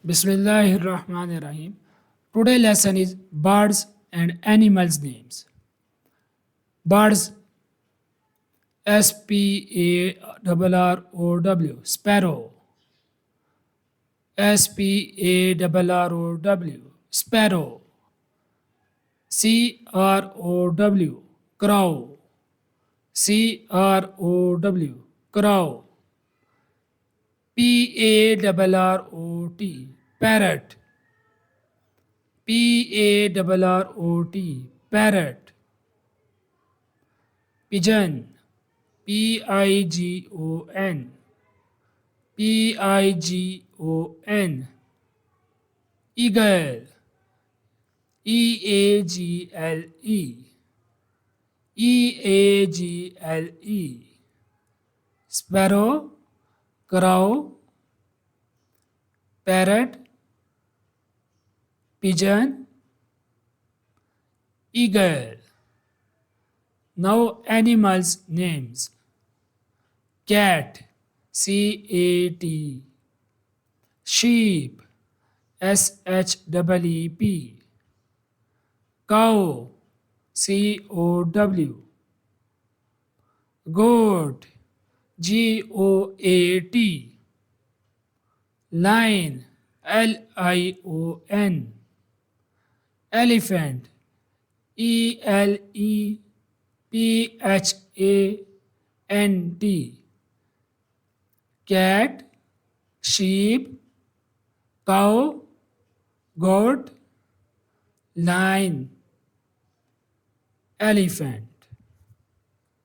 Bismillahirrahmanirrahim. Today lesson is birds and animals names. Birds, Sparrow, sparrow. Sparrow, sparrow. Crow, crow. Crow. Parrot, parrot. Pigeon, pigeon, pigeon. Eagle, eagle, eagle. Sparrow, crow, parrot, pigeon, eagle. Now animals names. Cat, cat. Sheep, sheep. Cow, cow. Goat, goat. Lion, lion. Elephant, elephant. Cat, sheep, cow, goat, lion, elephant.